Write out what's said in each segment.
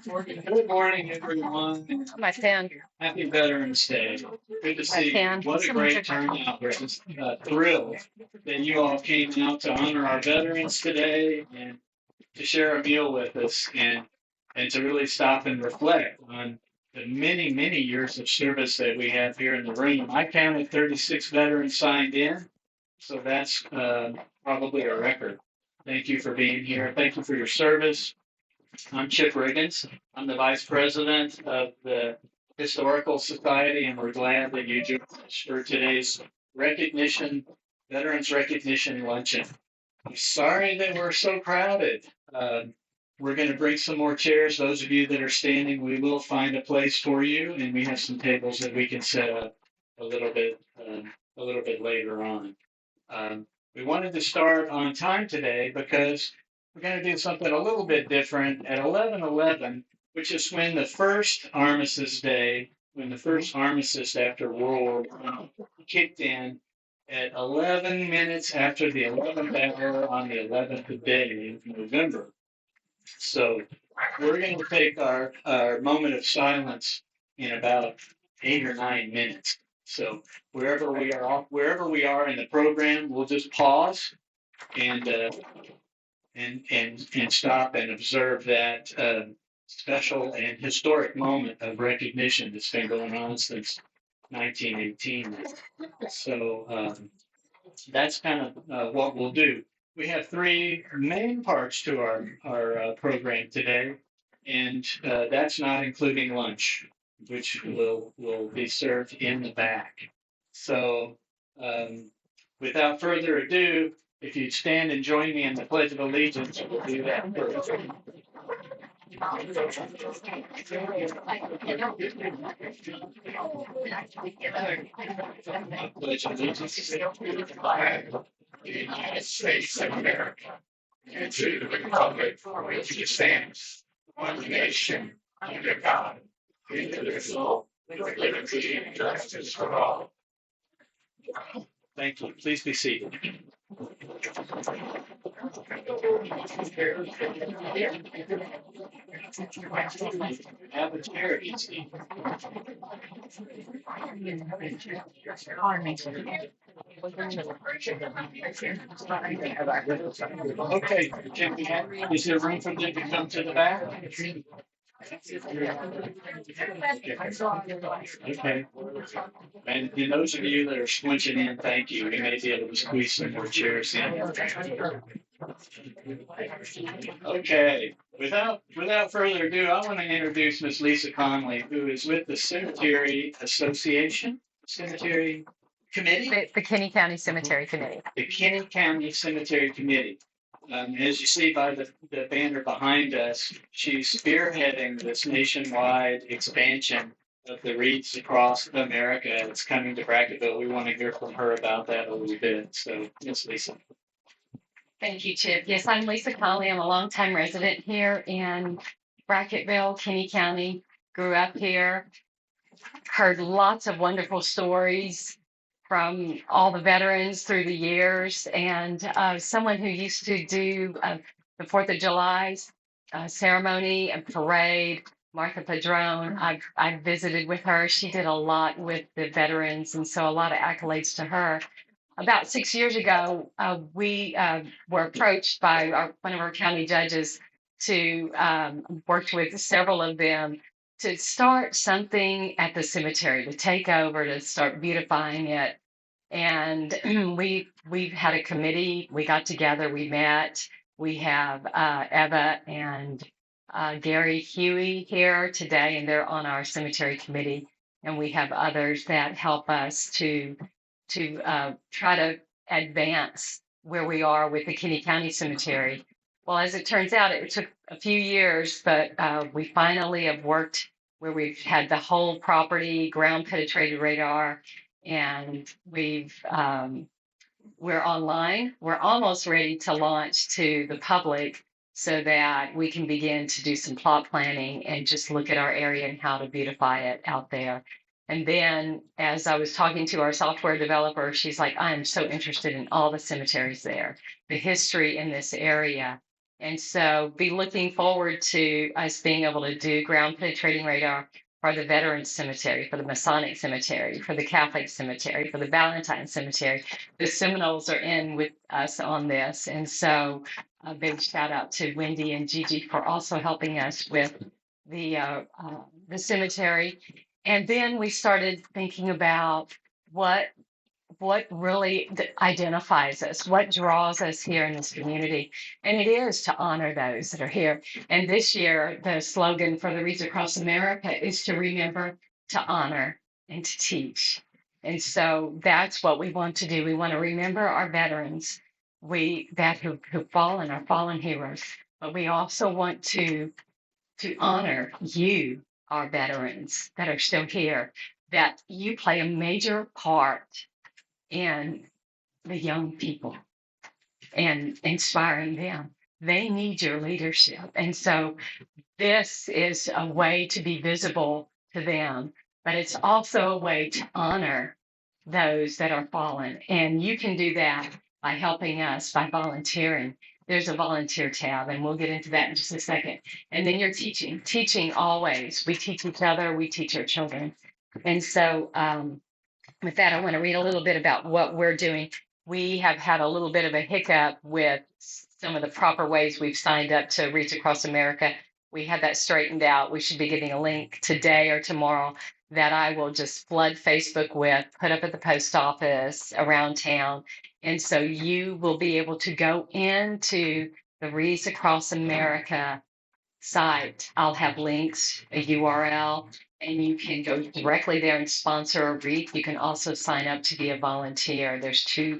Good morning, everyone. My pen. Happy Veterans Day. Good to My see you. pen. What a great turnout. We're just thrilled that you all came out to honor our veterans today and to share a meal with us and to really stop and reflect on the many, many years of service that we have here in the room. I counted 36 veterans signed in, so that's probably a record. Thank you for being here. Thank you for your service. I'm Chip Riggins. I'm the Vice President of the Historical Society, and we're glad that you joined us for today's recognition, Veterans Recognition Luncheon. I'm sorry that we're so crowded. We're going to bring some more chairs. Those of you that are standing, we will find a place for you, and we have some tables that we can set up a little bit, a little bit later on. We wanted to start on time today because we're going to do something a little bit different at 11:11, which is when the first armistice day, when the first armistice after World War I kicked in at 11 minutes after the 11th hour on the 11th day of November. So we're going to take our moment of silence in about 8 or 9 minutes. So wherever we are in the program, we'll just pause and and stop and observe that special and historic moment of recognition that's been going on since 1918. So that's kind of what we'll do. We have three main parts to our program today, and that's not including lunch, which will be served in the back. So, without further ado, if you'd stand and join me in the Pledge of Allegiance, we'll do that first. I pledge allegiance to the flag of the United States of America and to the republic for which it stands, one nation, under God, indivisible, with liberty and justice for all. Thank you. Please be seated. Have a chair if you see. Okay, can we have, is there room for them to come to the back? Okay. And those of you that are squinching in, thank you. We may be able to squeeze some more chairs in. Okay. Without further ado, I want to introduce Miss Lisa Conley, who is with the Cemetery Association, Cemetery Committee? The Kinney County Cemetery Committee. The Kinney County Cemetery Committee. As you see by the banner behind us, she's spearheading this nationwide expansion of the wreaths across America. It's coming to Bracketville. We want to hear from her about that a little bit. So, Miss Lisa. Thank you, Chip. Yes, I'm Lisa Conley. I'm a longtime resident here in Brackettville, Kinney County. Grew up here, heard lots of wonderful stories from all the veterans through the years, and someone who used to do the 4th of July ceremony and parade, Martha Padron. I've visited with her. She did a lot with the veterans, and so a lot of accolades to her. About 6 years ago, we were approached by one of our county judges to work with several of them to start something at the cemetery, to take over, to start beautifying it. And we've had a committee. We got together, we met. We have Eva and Gary Huey here today, and they're on our cemetery committee. And we have others that help us to try to advance where we are with the Kinney County Cemetery. Well, as it turns out, it took a few years, but we finally have worked where we've had the whole property ground penetrated radar, and we're online. We're almost ready to launch to the public so that we can begin to do some plot planning and just look at our area and how to beautify it out there. And then as I was talking to our software developer, she's like, I am so interested in all the cemeteries there, the history in this area. And so be looking forward to us being able to do ground penetrating radar for the Veterans Cemetery, for the Masonic Cemetery, for the Catholic Cemetery, for the Valentine Cemetery. The Seminoles are in with us on this. And so a big shout out to Wendy and Gigi for also helping us with the cemetery. And then we started thinking about what really identifies us, what draws us here in this community. And it is to honor those that are here. And this year, the slogan for the Wreaths Across America is to remember, to honor, and to teach. And so that's what we want to do. We want to remember our veterans, who've fallen, our fallen heroes, but we also want to honor you, our veterans that are still here, that you play a major part in the young people and inspiring them. They need your leadership. And so this is a way to be visible to them, but it's also a way to honor those that are fallen. And you can do that by helping us by volunteering. There's a volunteer tab, and we'll get into that in just a second. And then you're teaching always. We teach each other, we teach our children. And so, with that, I want to read a little bit about what we're doing. We have had a little bit of a hiccup with some of the proper ways we've signed up to Reach Across America. We had that straightened out. We should be getting a link today or tomorrow that I will just flood Facebook with, put up at the post office around town. And so you will be able to go into the Reach Across America site. I'll have links, a URL, and you can go directly there and sponsor a wreath. You can also sign up to be a volunteer. There's two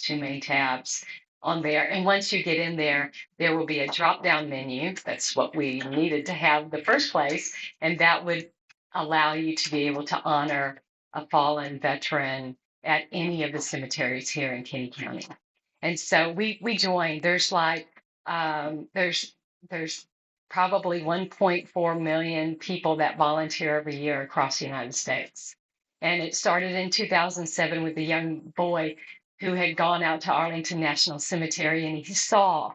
main tabs on there. And once you get in there, there will be a drop-down menu. That's what we needed to have in the first place. And that would allow you to be able to honor a fallen veteran at any of the cemeteries here in Kenny County. And so we joined. There's like there's probably 1.4 million people that volunteer every year across the United States. And it started in 2007 with a young boy who had gone out to Arlington National Cemetery, and he saw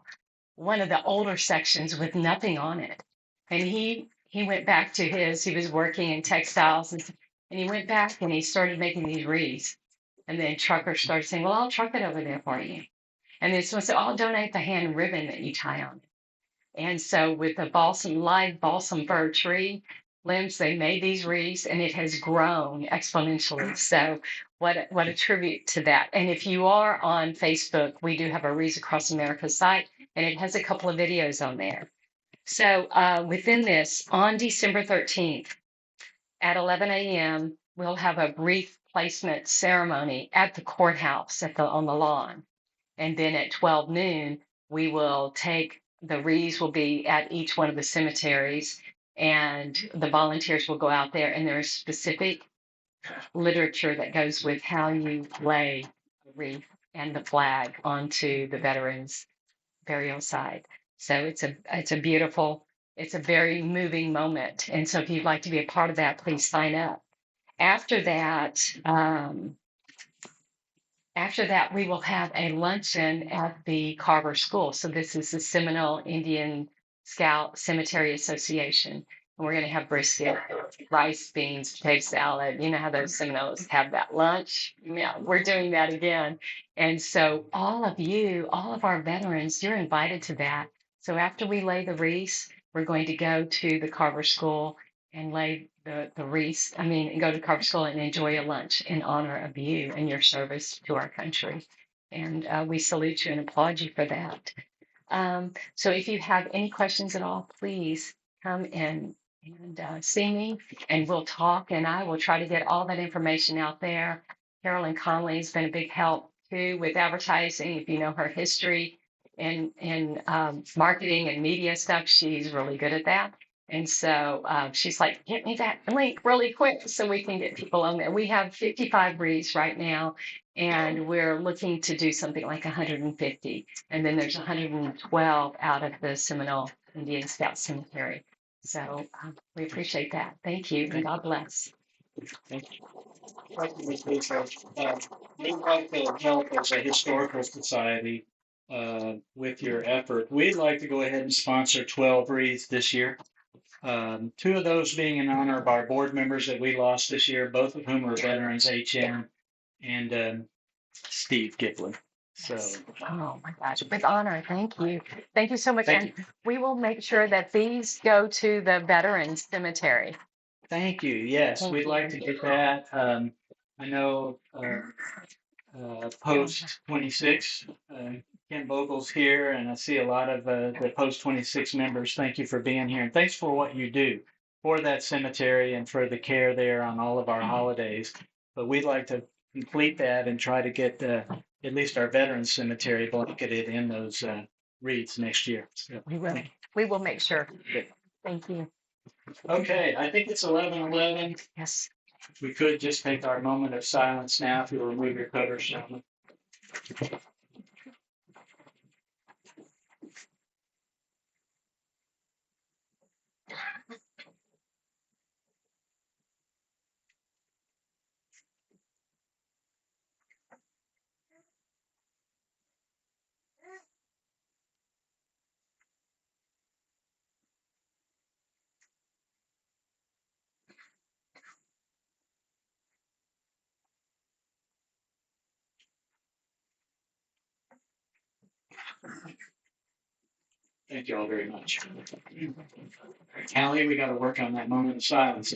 one of the older sections with nothing on it. And he went back to he was working in textiles, and he went back and he started making these wreaths. And then truckers started saying, well, I'll truck it over there for you. And then someone said, I'll donate the hand ribbon that you tie on it. And so with the live balsam fir tree limbs, they made these wreaths, and it has grown exponentially. So what a tribute to that. And if you are on Facebook, we do have a Wreaths Across America site, and it has a couple of videos on there. So within this, on December 13th at 11 a.m., we'll have a wreath placement ceremony at the courthouse on the lawn. And then at 12 noon, we will take the wreaths will be at each one of the cemeteries, and the volunteers will go out there, and there is specific literature that goes with how you lay the wreath and the flag onto the veterans' burial site. So it's a beautiful, it's a very moving moment. And so if you'd like to be a part of that, please sign up. After that, we will have a luncheon at the Carver School. So this is the Seminole Indian Scout Cemetery Association. And we're going to have brisket, rice, beans, potato salad. You know how those Seminoles have that lunch? Yeah, we're doing that again. And so all of our veterans, you're invited to that. So after we lay the wreaths, we're going to go to the Carver School and lay the wreaths, go to Carver School and enjoy a lunch in honor of you and your service to our country. And we salute you and applaud you for that. So if you have any questions at all, please come and see me, and we'll talk, and I will try to get all that information out there. Carolyn Conley has been a big help too with advertising. If you know her history in marketing and media stuff, she's really good at that. And so she's like, get me that link really quick so we can get people on there. We have 55 wreaths right now, and we're looking to do something like 150. And then there's 112 out of the Seminole Indian Scout Cemetery. So we appreciate that. Thank you, and God bless. Thank you. Thank you, Ms. Lisa. We'd like to help as a historical society with your effort. We'd like to go ahead and sponsor 12 wreaths this year. Two of those being in honor of our board members that we lost this year, both of whom are veterans, HM and Steve Giblin. So, oh my gosh, with honor. Thank you. Thank you so much. thank And we will make sure that these go to the Veterans Cemetery. thank you. Yes, Thank we'd you. like to get that. I know post 26. Ken Vogel's here, and I see a lot of the post 26 members. Thank you for being here, and thanks for what you do for that cemetery and for the care there on all of our holidays. But we'd like to complete that and try to get at least our veterans cemetery blanketed in those wreaths next year. So, We will. We will make sure. Thank you. okay, I think it's 11:11. Yes. We could just take our moment of silence now if you'll remove your covers, gentlemen. Thank you all very much. Callie, we got to work on that moment of silence.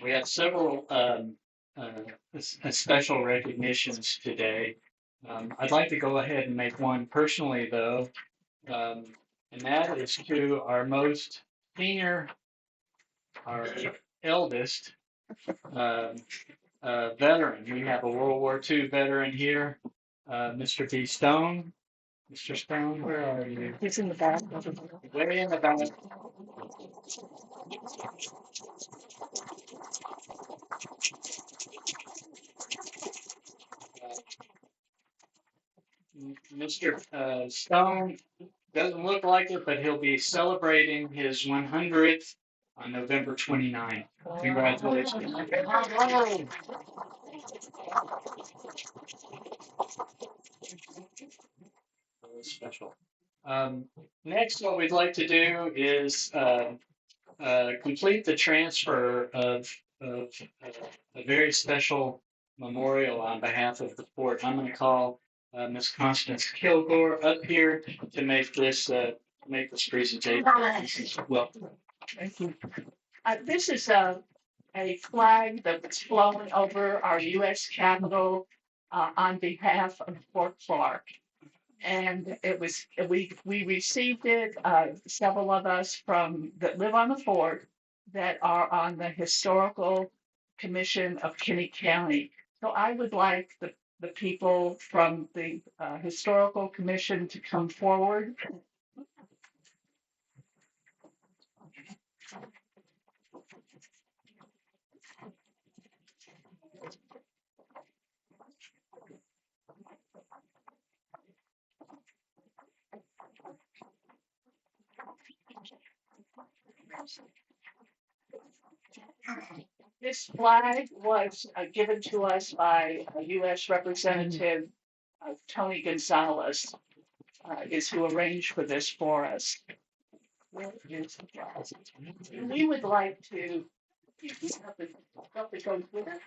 We have several special recognitions today. I'd like to go ahead and make one personally, though, and that is to our most senior, our eldest veteran. We have a World War II veteran here, Mr. B. Stone. Mr. Stone, where are you? He's in the back. Way in the back. Mr. Stone doesn't look like it, but he'll be celebrating his 100th on November 29th. Congratulations. Special. Next, what we'd like to do is complete the transfer of a very special memorial on behalf of the fort. I'm going to call Ms. Constance Kilgore up here to make this presentation. Welcome. Thank you. This is a flag that was flown over our U.S. Capitol on behalf of Fort Clark. And it was we received it, several of us that live on the fort that are on the Historical Commission of Kinney County. So I would like the people from the Historical Commission to come forward. This flag was given to us by a U.S. Representative Tony Gonzalez, is who arranged for this for us. Where is the flag? We would like to help it go with it.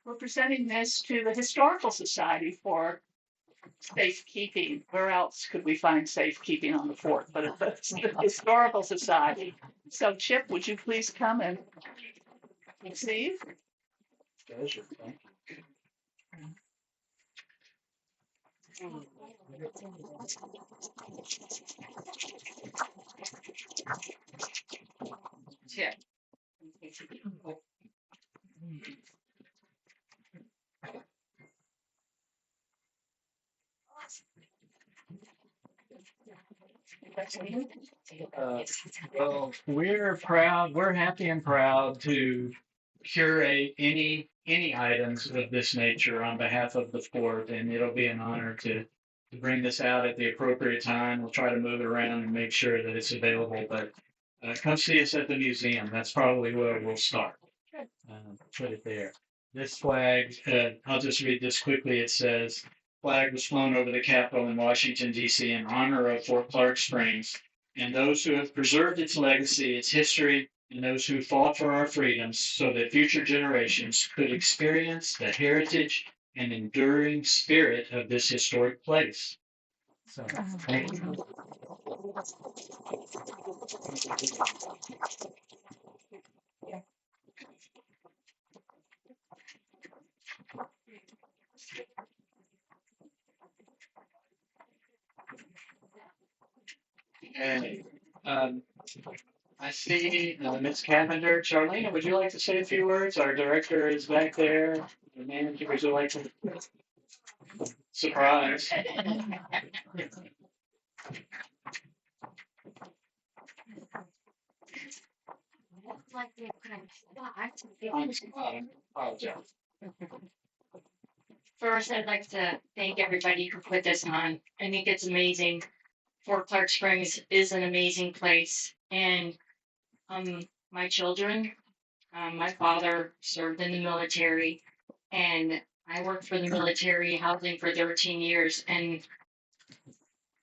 We're presenting this to the Historical Society for safekeeping. Where else could we find safekeeping on the fort but it's the Historical Society? So Chip, would you please come and receive? Pleasure. Thank you. Chip. Well, we're proud, we're happy and proud to curate any items of this nature on behalf of the fort, and it'll be an honor to bring this out at the appropriate time. We'll try to move it around and make sure that it's available, but come see us at the museum. That's probably where we'll start. Put it there. This flag, I'll just read this quickly. It says, flag was flown over the Capitol in Washington, D.C. in honor of Fort Clark Springs and those who have preserved its legacy, its history, and those who fought for our freedoms so that future generations could experience the heritage and enduring spirit of this historic place. So, thank you. And I see Ms. Cavender. Charlene, would you like to say a few words? Our director is back there. The manager, would you like to? Surprise. Apologize. First, I'd like to thank everybody who put this on. I think it's amazing. Fort Clark Springs is an amazing place. And my children, my father served in the military, and I worked for the military housing for 13 years. And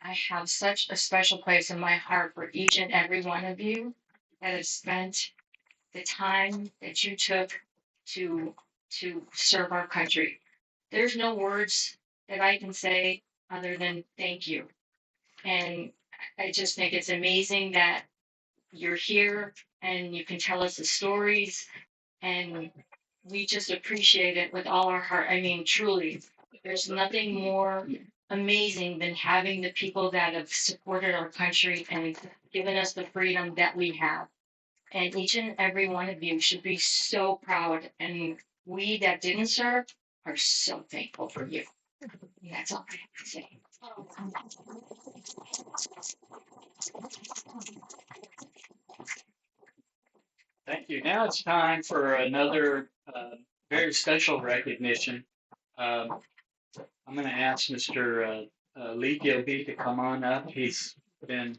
I have such a special place in my heart for each and every one of you that have spent the time that you took to serve our country. There's no words that I can say other than thank you. And I just think it's amazing that you're here and you can tell us the stories, and we just appreciate it with all our heart. I mean, truly, there's nothing more amazing than having the people that have supported our country and given us the freedom that we have. And each and every one of you should be so proud. And we that didn't serve are so thankful for you. That's all I have to say. Thank you. Now it's time for another very special recognition. I'm going to ask Mr. Lee Gilby to come on up. He's been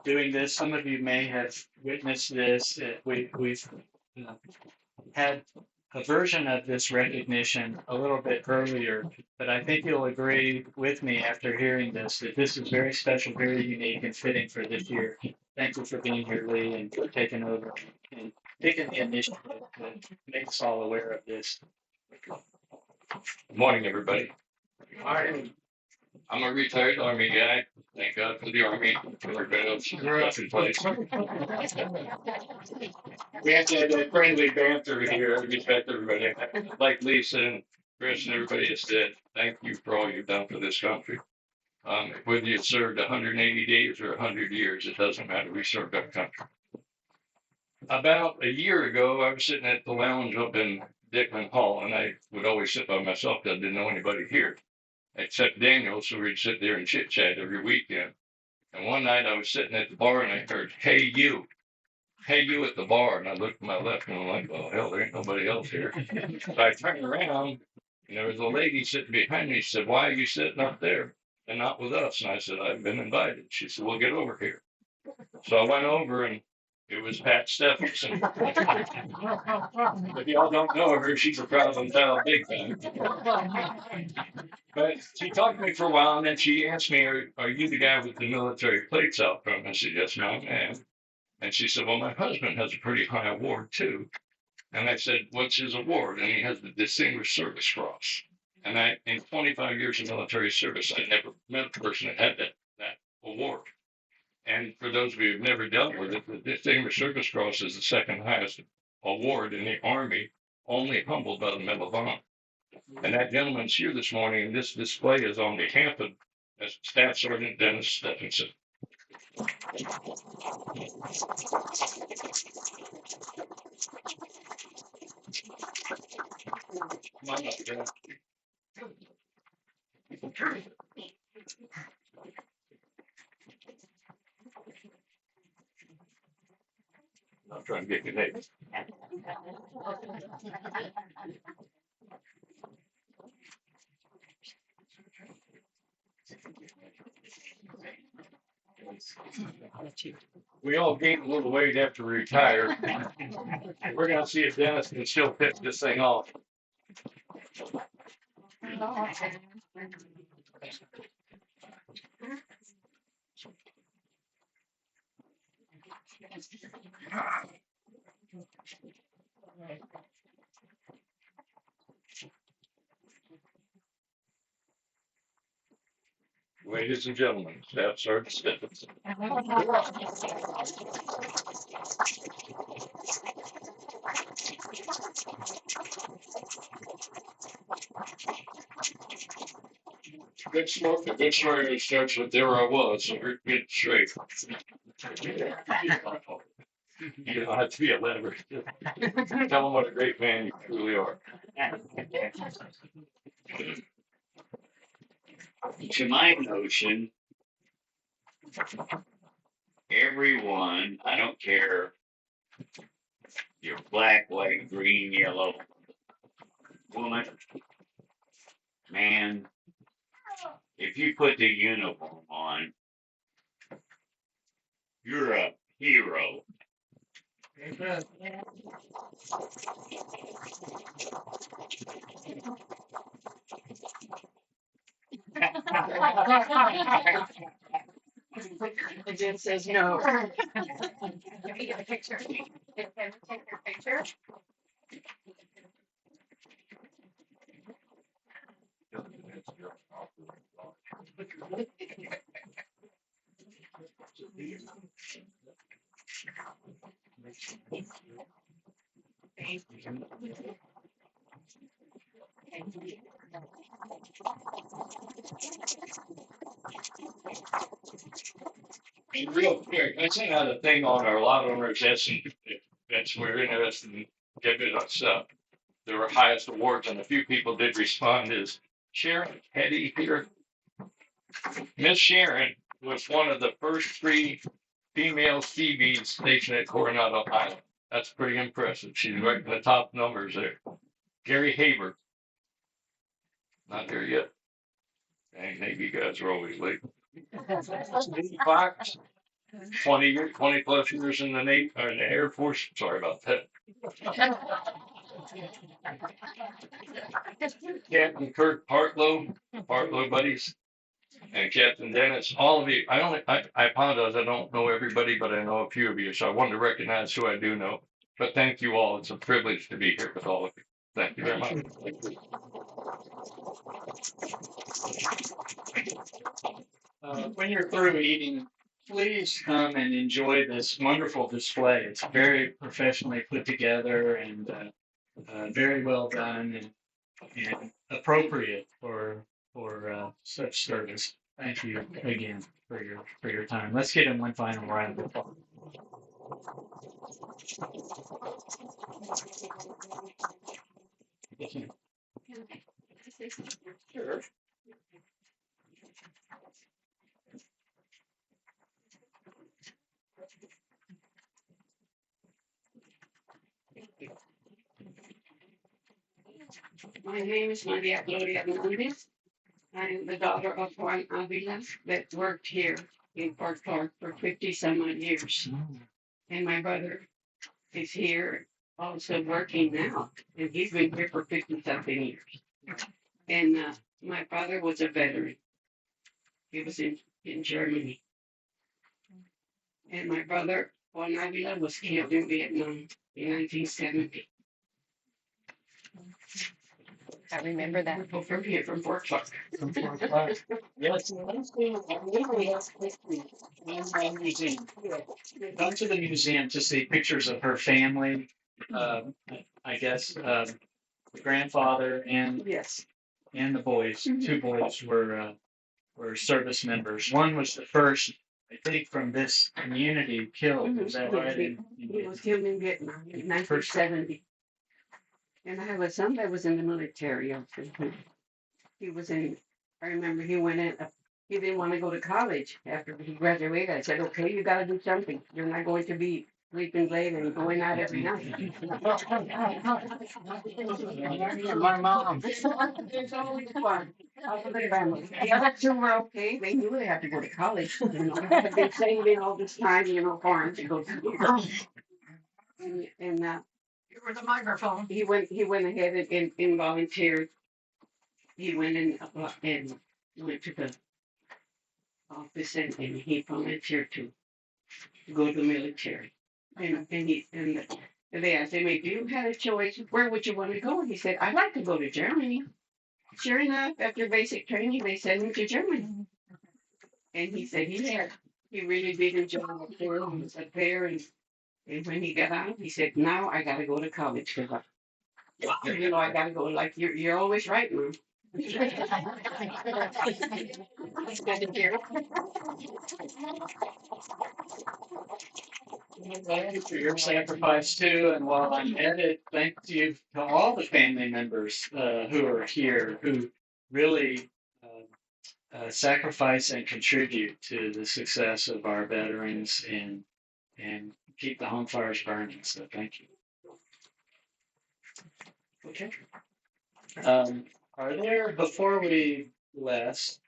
doing this. Some of you may have witnessed this. We've had a version of this recognition a little bit earlier, but I think you'll agree with me after hearing this that this is very special, very unique, and fitting for this year. Thank you for being here, Lee, and for taking over and taking the initiative to make us all aware of this. Good morning, everybody. Hi. I'm a retired Army guy. Thank God for the Army. Everybody else is in place. We have to have that friendly banter here. I respect everybody. Like Lisa and Chris and everybody has said, thank you for all you've done for this country. Whether you served 180 days or 100 years, it doesn't matter. We served our country. About a year ago, I was sitting at the lounge up in Dickman Hall, and I would always sit by myself because I didn't know anybody here except Daniel, so we'd sit there and chit chat every weekend. And one night I was sitting at the bar and I heard, hey you at the bar. And I looked to my left and I'm like, oh hell, there ain't nobody else here. So I turned around and there was a lady sitting behind me. She said, why are you sitting up there and not with us? And I said, I've been invited. She said, well, get over here. So I went over and it was Pat Stephenson. If y'all don't know her, she's a Providence Town big time. But she talked to me for a while, and then she asked me, are you the guy with the military plates out front? I said, yes, ma'am, I am. And she said, well, my husband has a pretty high award, too. And I said, what's his award? And he has the Distinguished Service Cross. And in 25 years of military service, I never met a person that had that award. And for those of you who've never dealt with it, the Distinguished Service Cross is the second highest award in the Army, only humbled by the Medal of Honor. And that gentleman's here this morning, and this display is on behalf of Staff Sergeant Dennis Stephenson. Come on up, Jeff. I'm trying to get your name. We all gained a little weight after we retired. We're gonna see if Dennis can still pick this thing off. Ladies and gentlemen, Staff Sergeant Stephenson. Good smoke, a good story starts with there I was, so we're getting straight. You don't have to be a lever. Tell them what a great man you truly are. To my notion, everyone, I don't care, you're black, white, green, yellow, woman, man, if you put the uniform on, you're a hero. Amen. Jen says no. Can we get a picture? Can we take your picture? And real quick, I sent out a thing on our lot owners, that's we're interested in giving us stuff. There were highest awards, and a few people did respond. Is Sharon Hetty here? Miss Sharon was one of the first 3 female CBs stationed at Coronado Island. That's pretty impressive. She's right in the top numbers there. Gary Haber, not there yet. Dang, maybe you guys are always late. Steve Fox, 20 plus years in the Navy or in the Air Force. Sorry about that. Captain Kirk Partlow buddies, and Captain Dennis. All of you. I apologize. I don't know everybody, but I know a few of you. So I wanted to recognize who I do know. But thank you all. It's a privilege to be here with all of you. Thank you very much. When you're through eating, please come and enjoy this wonderful display. It's very professionally put together and very well done and appropriate for such service. Thank you again for your time. Let's get in one final round of applause. Sure. My name is Maria Gloria Hernandez. I am the daughter of Juan Avila that worked here in Fort Clark for 50 some odd years. And my brother is here also working now, and he's been here for 50 something years. And my father was a veteran. He was in Germany. And my brother, Juan Avila, was killed in Vietnam in 1970. I remember that. From here, from Fort Clark. Yes. Museum. Come to the museum to see pictures of her family. I guess the grandfather Yes. and the boys. 2 boys were service members. One was the first, I think, from this community killed. Is that right? He was killed in Vietnam in 1970. And I have a son that was in the military. He was in, I remember he went in, he didn't want to go to college after he graduated. I said, okay, you got to do something. You're not going to be sleeping late and going out every night. My mom. It's always fun. The other two were okay. They knew they had to go to college. You know, they've been saving all this time, you know, for him to go to school. And Give her the microphone. he went ahead and volunteered. He went and went to the office and he volunteered to go to the military. And they asked him, if you had a choice, where would you want to go? And he said, I'd like to go to Germany. Sure enough, after basic training, they sent him to Germany. And he said he really did enjoy it there. He was up there, and when he got out, he said, now I got to go to college because you know I got to go. Like you're always right, Mom. That's good to hear. Thank you for your sacrifice too, and while I'm at it, thank you to all the family members who are here, who really sacrifice and contribute to the success of our veterans and keep the home fires burning. So thank you. Okay. Are there, before we bless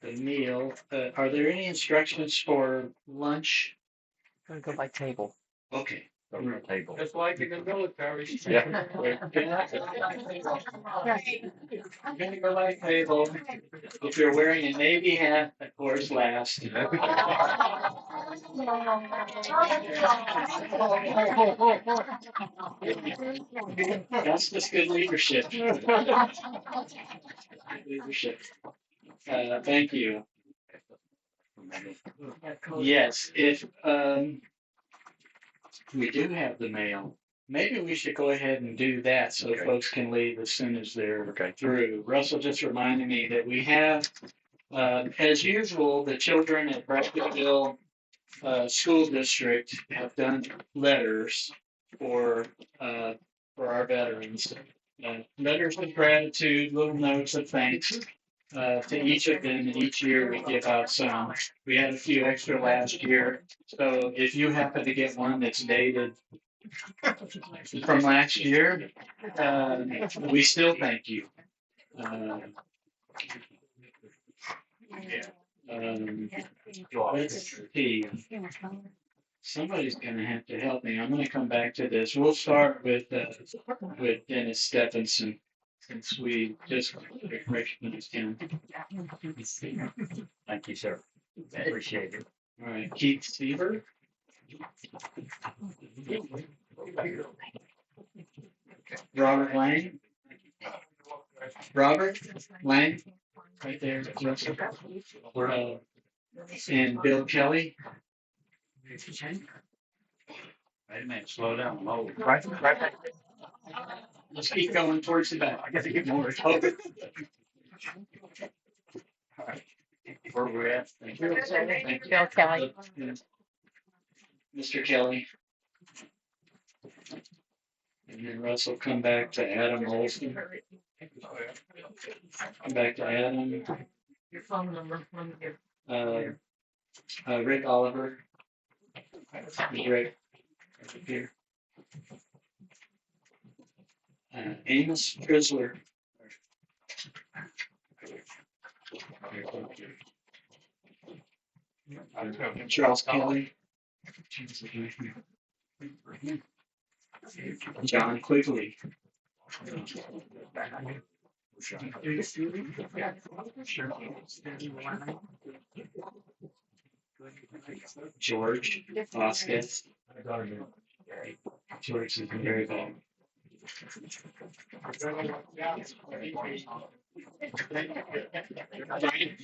the meal, are there any instructions for lunch? Gonna go by table. Okay. Over a table. Just like in the military. Yeah. Gonna go by table. If you're wearing a Navy hat, of course, last. That's just good leadership. Good leadership. Thank you. Yes, if we do have the mail, maybe we should go ahead and do that so folks can leave as soon as they're through. Russell just reminded me that we have, as usual, the children at Brackettville School District have done letters for our veterans. Letters of gratitude, little notes of thanks to each of them, and each year we give out some. We had a few extra last year, so if you happen to get one that's dated from last year, we still thank you. Let's see. Somebody's going to have to help me. I'm going to come back to this. We'll start with Dennis Stephenson, since we just recognized him. Thank you, sir. Appreciate it. All right, Keith Seaver. Robert Lang. Robert Lang, right there. And Bill Kelly. Wait a minute, slow down. Oh, Right. Let's keep going towards the back. I got to get more. All right. Where we're at. Thank you. Thank you. Bill Kelly. Mr. Kelly. And then Russell, come back to Adam Olson. Come back to Adam. Your phone number. Rick Oliver. Rick. Right here. Amos Trisler. Charles Kelly. John Quigley. George Vasquez. George is very good.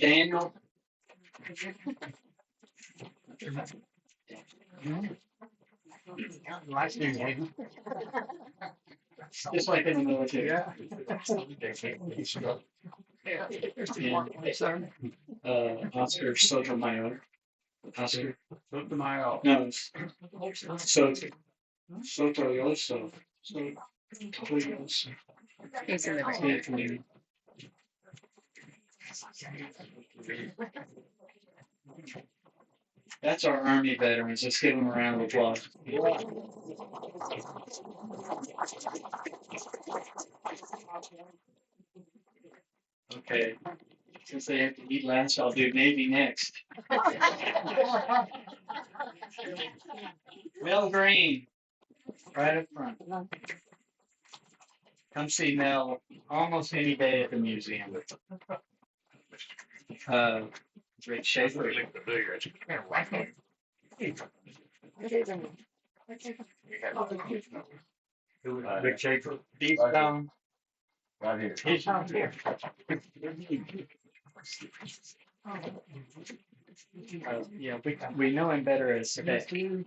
Daniel. Last name. Just like in the military. Yeah. Oscar Sotomayor. Oscar Sotomayor. No, Sotoyoso. Sotoyoso. He's in the room. That's our Army veterans. Let's give them a round of applause. Okay. Since they have to eat last, I'll do Navy next. Mel Green, right up front. Come see Mel almost any day at the museum. Rick Schaefer. Rick Schaefer. Deep down. Right here. He's not here. Yeah, we know him better as Spec. Did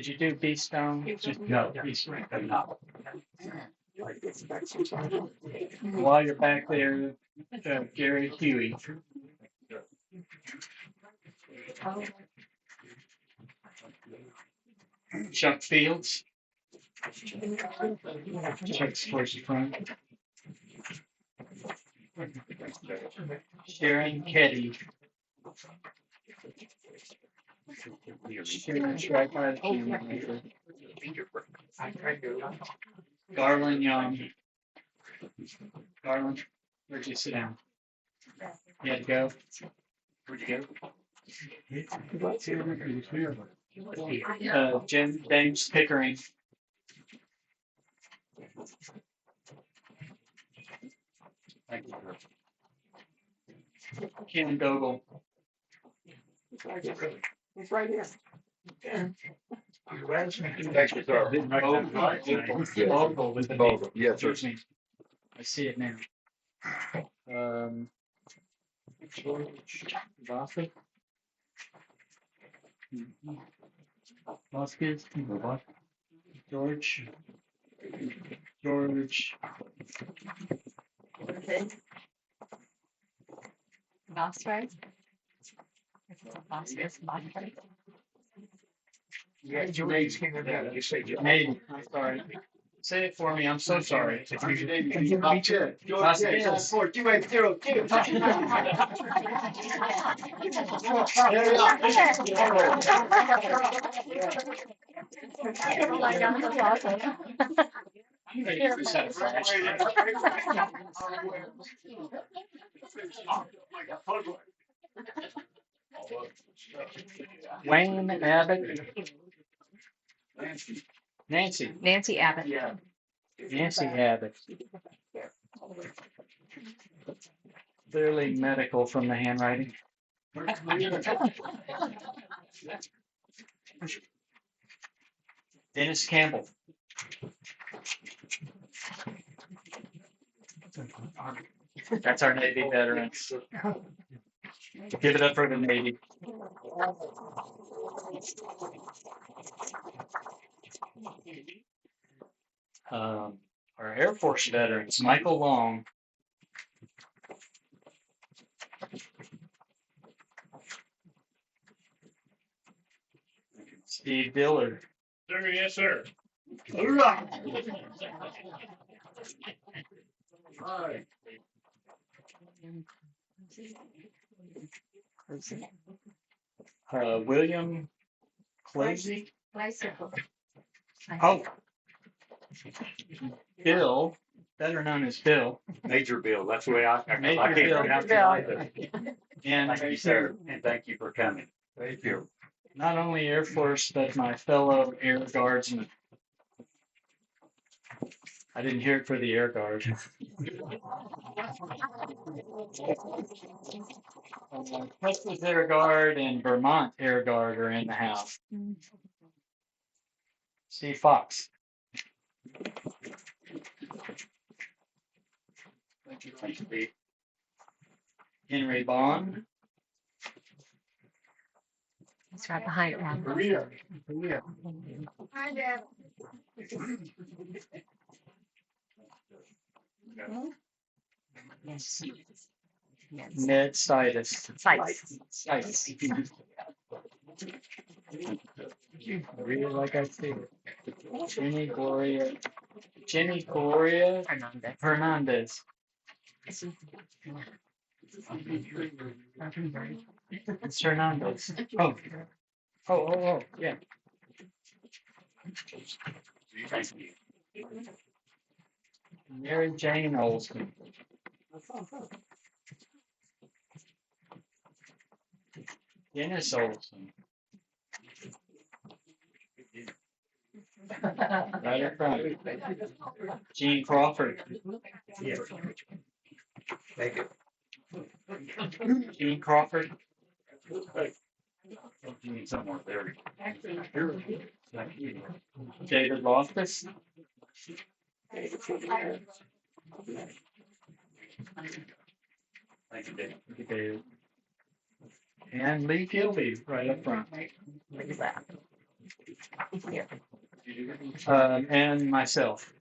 you do B Stone? No. He's While you're back there, Gary Huey. Chuck Fields. Chuck's towards the front. Sharon Keddy. Sharon's right by the camera. Garland Young. Garland, where'd you sit down? You had to go? Where'd you go? James Pickering. Ken Dogel. He's right here. Vogel with the Vogel, yes, sir. Excuse me. I see it now. George Vasquez. Vasquez. George. Vasquez. Vasquez. Yeah, George came in. You say George. Maybe. I'm sorry. Say it for me. I'm so sorry. Wayne Abbott. Nancy. Nancy Abbott. Nancy Abbott. Clearly medical from the handwriting. Dennis Campbell. That's our Navy veterans. Give it up for the Navy. Our Air Force veterans, Michael Long. Steve Dillard. Sir, yes, sir. William Clasey. Oh, Bill, better known as Bill. Major Bill, that's the way I Major can't Bill. pronounce it either. And Thank you, sir, and thank you for coming. Thank you. not only Air Force, but my fellow Air Guardsmen. I didn't hear it for the Air Guard. Texas Air Guard and Vermont Air Guard are in the house. Steve Fox. Henry Bond. It's right behind him. Maria. Hi, Dad. Yes. Yes. Ned Sidus. Sites. Sidus. Really like I see it. Jenny Gloria Hernandez. It's Hernandez. Oh, yeah. Mary Jane Olson. Dennis Olson. Right up front. Gene Crawford. Gene Crawford. Gene somewhere there. David Loftus. Thank you, David. And Lee Gilby right up front. And myself.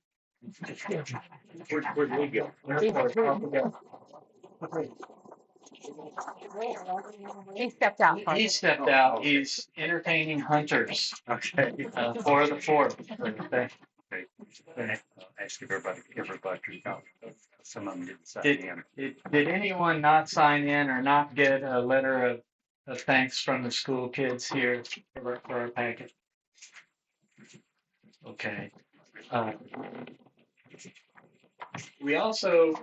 Where'd Lee go? He stepped out. He stepped out. He's entertaining hunters. Okay. For the fourth. Ask everybody to go. Some of them didn't sign in. Did anyone not sign in or not get a letter of thanks from the school kids here for our packet? Okay. We also,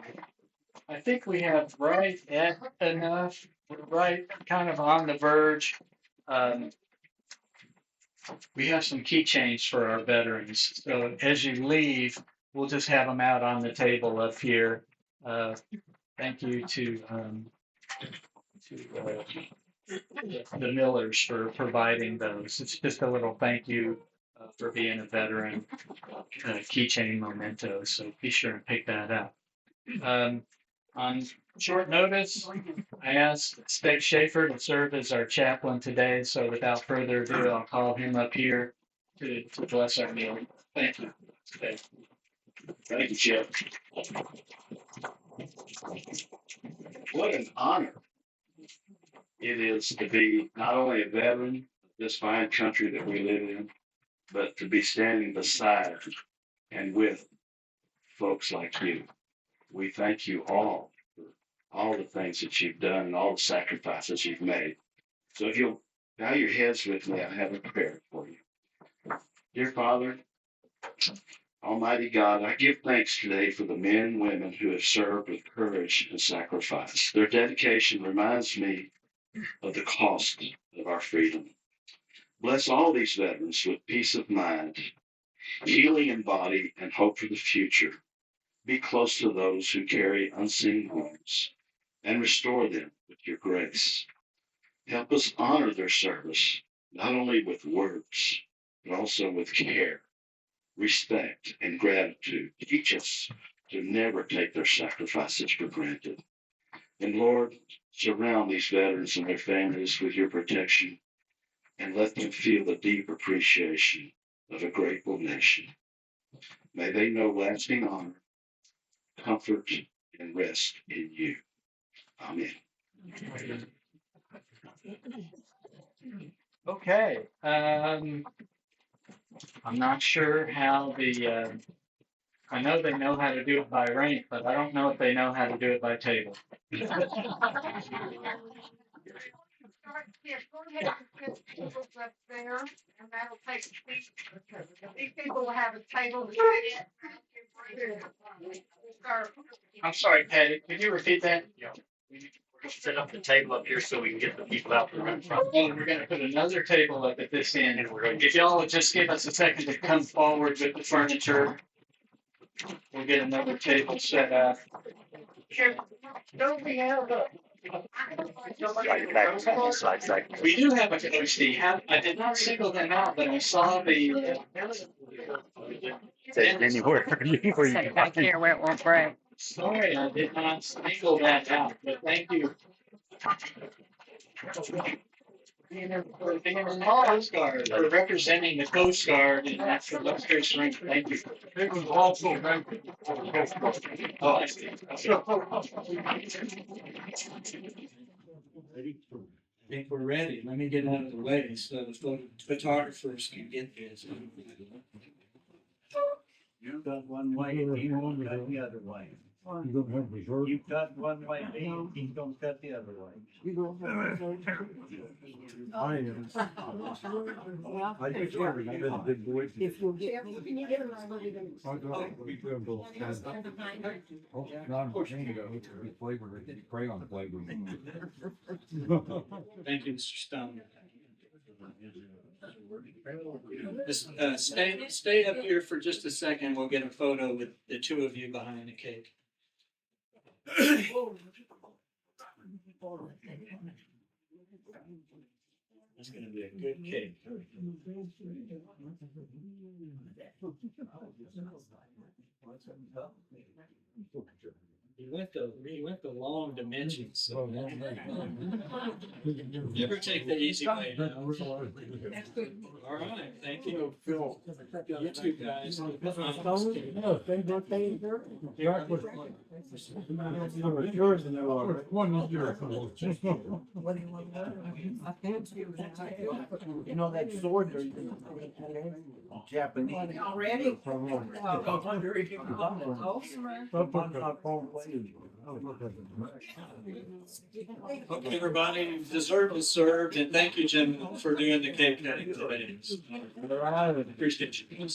I think we have right at enough, we're right kind of on the verge. We have some keychains for our veterans. So as you leave, we'll just have them out on the table up here. Thank you to the Millers for providing those. It's just a little thank you for being a veteran keychain memento. So be sure and pick that up. On short notice, I asked Steg Schaefer to serve as our chaplain today. So without further ado, I'll call him up here to bless our meal. Thank you. Thank you, Chip. What an honor it is to be not only a veteran of this fine country that we live in, but to be standing beside and with folks like you. We thank you all for all the things that you've done and all the sacrifices you've made. So if you'll bow your heads with me, I have a prayer for you. Dear Father, Almighty God, I give thanks today for the men and women who have served with courage and sacrifice. Their dedication reminds me of the cost of our freedom. Bless all these veterans with peace of mind, healing in body, and hope for the future. Be close to those who carry unseen wounds and restore them with your grace. Help us honor their service, not only with words, but also with care, respect, and gratitude. Teach us to never take their sacrifices for granted. And Lord, surround these veterans and their families with your protection and let them feel the deep appreciation of a grateful nation. May they know lasting honor, comfort, and rest in you. Amen. Okay. I'm not sure how I know they know how to do it by rank, but I don't know if they know how to do it by table. These people will have a table. I'm sorry, Patty. Could you repeat that? Set up the table up here so we can get the people out there in front. Oh, we're going to put another table up at this end. If y'all would just give us a second to come forward with the furniture, we'll get another table set up. Don't we have a? We do have a coastie. I did not single them out, but I saw the. Anywhere. Set back here where it won't break. Sorry, I did not single that out, but thank you. For being in the Coast Guard, for representing the Coast Guard in that illustrious rank. Thank you. Oh, I see. I think we're ready. Let me get out of the way so the photographers can get this. You got one way and you got the other way. You cut one way, he's gonna cut the other way. If you'll get me. Can you get them? Thank you, Mr. Stone. Just, stay up here for just a second. We'll get a photo with the two of you behind the cake. That's gonna be a good cake. You went the long dimensions. So. Never take the easy way now. All right, thank you, Phil. You two guys. Yours and one is yours. What do you want? I can't see that. You know that sword there? Japanese. Already? Okay, everybody, dessert is served, and thank you, Jim, for doing the cake cutting today. Appreciate you.